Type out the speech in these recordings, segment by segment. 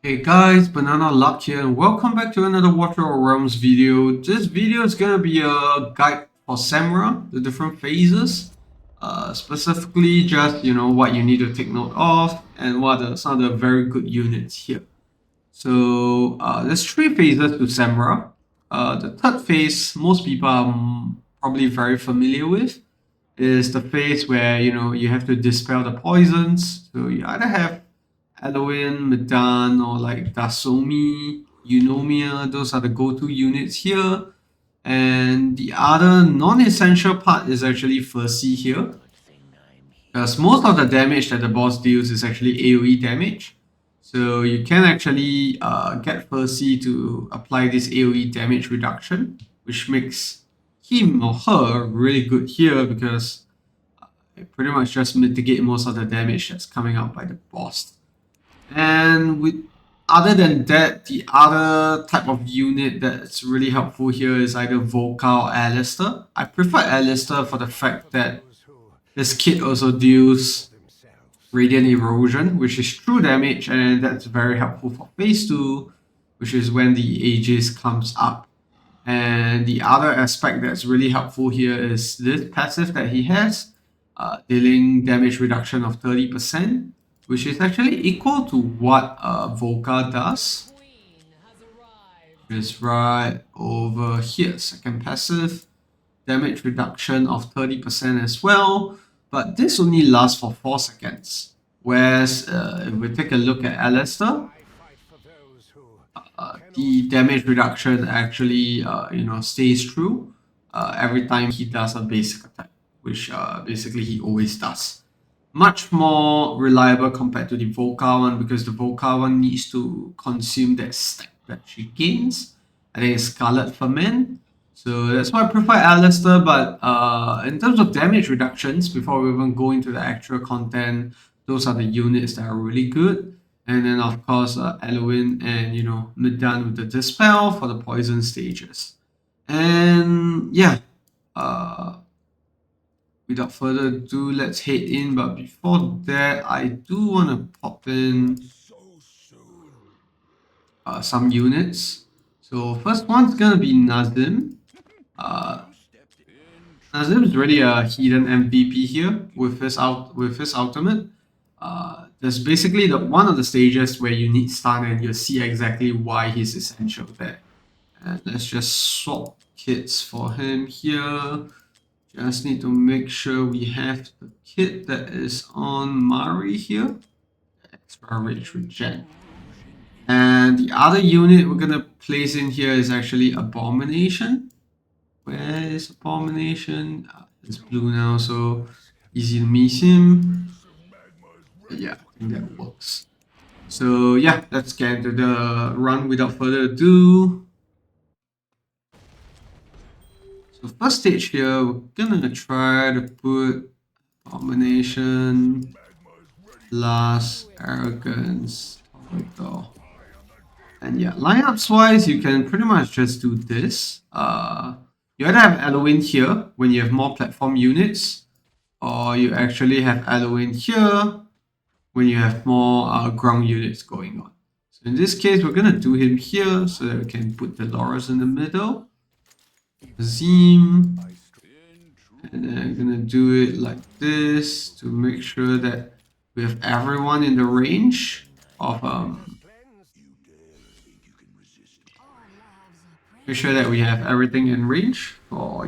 Hey guys, Banana Luck here and welcome back to another Water or Realms video. This video is gonna be a guide for Semrah, the different phases. Specifically just, what you need to take note of and what are some of the very good units here. So there's three phases to Semrah. The third phase, most people are probably very familiar with, is the phase where, you have to dispel the poisons. So you either have Halloween, Medan, or like Dasomi, Eunomia, those are the go-to units here. And the other non-essential part is actually Fursi here. Because most of the damage that the boss deals is actually AoE damage. So you can actually get Fursi to apply this AoE damage reduction, which makes him or her really good here because it pretty much just mitigate most of the damage that's coming out by the boss. And other than that, the other type of unit that's really helpful here is either Volca or Alistair. I prefer Alistair for the fact that this kit also deals Radiant Erosion, which is true damage, and that's very helpful for phase 2, which is when the Aegis comes up. And the other aspect that's really helpful here is this passive that he has, dealing damage reduction of 30%, which is actually equal to what Volca does. It's right over here. Second passive, damage reduction of 30% as well, but this only lasts for 4 seconds. Whereas if we take a look at Alistair, the damage reduction actually stays true every time he does a basic attack, which basically he always does. Much more reliable compared to the Volca one because the Volca one needs to consume that stack that she gains. I think it's Scarlet Ferment. So that's why I prefer Alistair, but in terms of damage reductions, before we even go into the actual content, those are the units that are really good. And then of course Halloween and Medan with the Dispel for the poison stages. And yeah, without further ado, let's head in. But before that, I do want to pop in some units. So first one's gonna be Nazim. Nazim is really a hidden MVP here with his ultimate. There's basically the one of the stages where you need stun and you'll see exactly why he's essential there. And let's just swap kits for him here. Just need to make sure we have the kit that is on Mari here. Extra rage regen. And the other unit we're gonna place in here is actually Abomination. Where is Abomination? It's blue now, so easy to miss him. But yeah, I think that works. So yeah, let's get into the run without further ado. So first stage here, we're gonna try to put Abomination, Last, Arrogance, Torito. And yeah, lineups wise, you can pretty much just do this. You either have Halloween here when you have more platform units, or you actually have Halloween here when you have more ground units going on. So in this case, we're gonna do him here so that we can put Dolores in the middle. Zim. And then I'm gonna do it like this to make sure that we have everyone in the range of make sure that we have everything in range for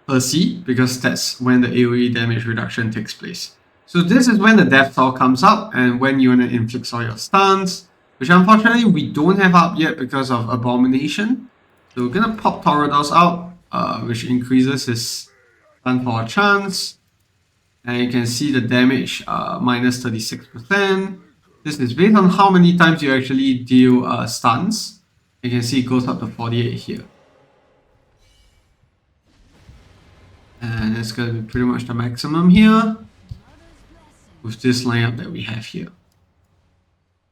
Percy, because that's when the AoE damage reduction takes place. So this is when the Death Toll comes up and when you want to inflict all your stuns, which unfortunately we don't have up yet because of Abomination. So we're gonna pop Taurodos out, which increases his stun for a chance. And you can see the damage minus 36%. This is based on how many times you actually deal stuns. You can see it goes up to 48 here. And that's going to be pretty much the maximum here with this lineup that we have here.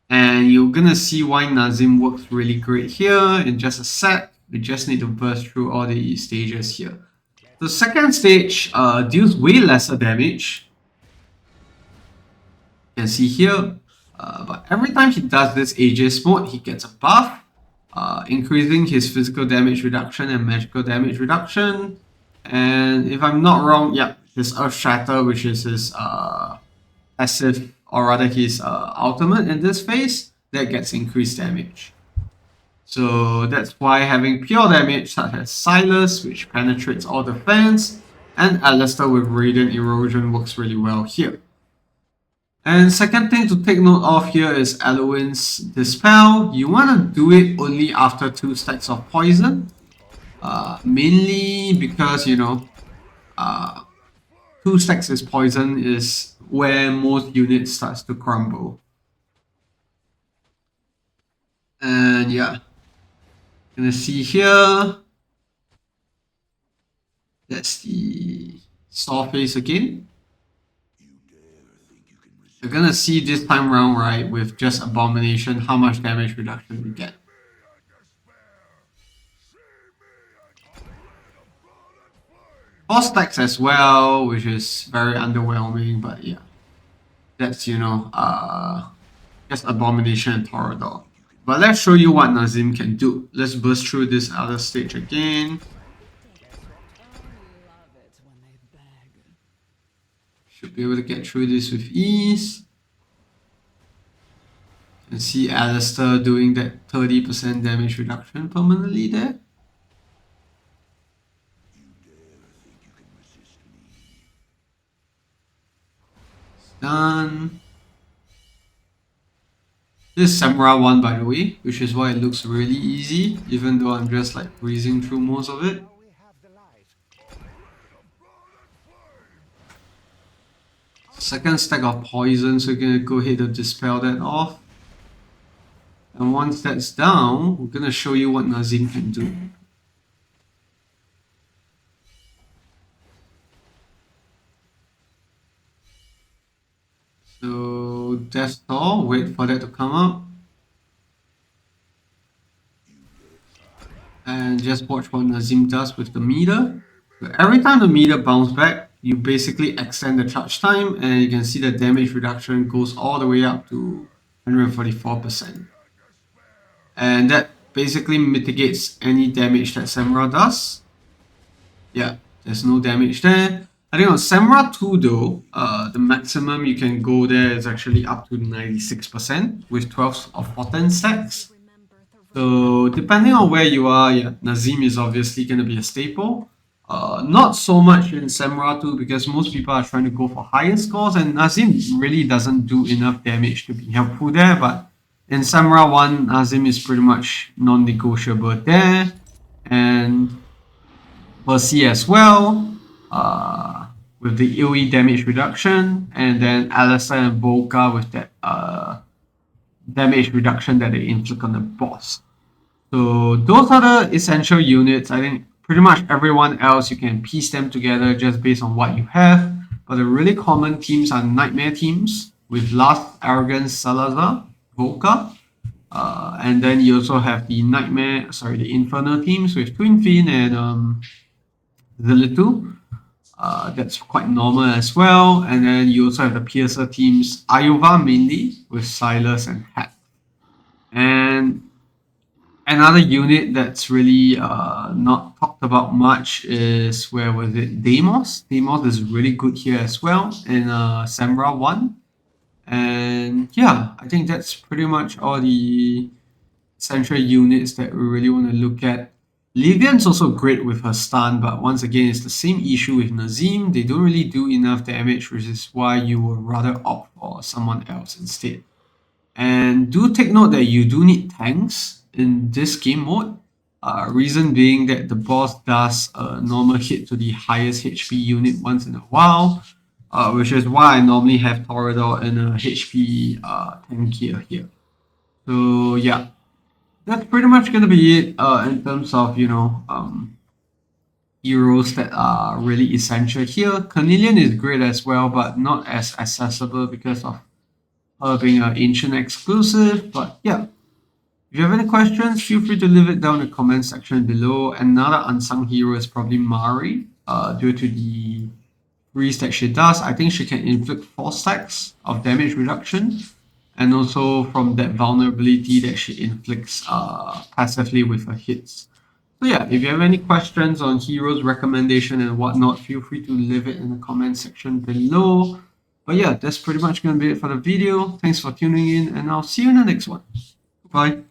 And you're going to see why Nazim works really great here in just a sec. We just need to burst through all the stages here. The second stage deals way lesser damage. can see here. But every time he does this Aegis mode, he gets a buff, increasing his physical damage reduction and magical damage reduction. And if I'm not wrong, yeah, his Earth Shatter, which is his passive, or rather his ultimate in this phase, that gets increased damage. So that's why having pure damage such as Silas, which penetrates all defense, and Alistair with Radiant Erosion works really well here. And second thing to take note of here is Eloin's Dispel. You want to do it only after 2 stacks of poison. Mainly because, 2 stacks is poison is where most units starts to crumble. And yeah, gonna see here. That's the Saw face again. You're gonna see this time round, right, with just Abomination, how much damage reduction we get. 4 stacks as well, which is very underwhelming, but yeah. That's, just Abomination and Torador. But let's show you what Nazim can do. Let's burst through this other stage again. Should be able to get through this with ease. You can see Alistair doing that 30% damage reduction permanently there. Done. This is Semrah 1, by the way, which is why it looks really easy, even though I'm just like breezing through most of it. Second stack of poison, so we're gonna go ahead and dispel that off. And once that's down, we're gonna show you what Nazim can do. So Death Door, wait for that to come up. And just watch what Nazim does with the meter. So every time the meter bounces back, you basically extend the charge time, and you can see the damage reduction goes all the way up to 144%. And that basically mitigates any damage that Semrah does. Yeah, there's no damage there. I think on Semrah 2 though, the maximum you can go there is actually up to 96% with 12 of 14 stacks. So depending on where you are, yeah, Nazim is obviously going to be a staple. Not so much in Semrah 2 because most people are trying to go for higher scores, and Nazim really doesn't do enough damage to be helpful there, but in Semrah 1, Nazim is pretty much non-negotiable there. And Percy as well, with the AoE damage reduction, and then Alistair and Volca with that damage reduction that they inflict on the boss. So those are the essential units. I think pretty much everyone else you can piece them together just based on what you have. But the really common teams are Nightmare teams with Last, Arrogance, Salazar, Volca. And then you also have the the Infernal teams with Twin Fin and Zilitu. That's quite normal as well. And then you also have the Piercer teams, Ayuva mainly, with Silas and Hat. And another unit that's really not talked about much is, where was it? Deimos. Deimos is really good here as well in Semrah 1. And yeah, I think that's pretty much all the central units that we really want to look at. Livian's also great with her stun, but once again, it's the same issue with Nazim. They don't really do enough damage, which is why you would rather opt for someone else instead. And do take note that you do need tanks in this game mode. Reason being that the boss does a normal hit to the highest HP unit once in a while, which is why I normally have Torador and a HP tankier here. So yeah, that's pretty much gonna be it in terms of heroes that are really essential here. Cornelian is great as well, but not as accessible because of her being an ancient exclusive. But yeah, if you have any questions, feel free to leave it down in the comment section below. Another unsung hero is probably Mari, due to the freeze that she does, I think she can inflict 4 stacks of damage reduction, and also from that vulnerability that she inflicts passively with her hits. So yeah, if you have any questions on heroes recommendation and whatnot, feel free to leave it in the comment section below. But yeah, that's pretty much going to be it for the video. Thanks for tuning in, and I'll see you in the next one. Bye.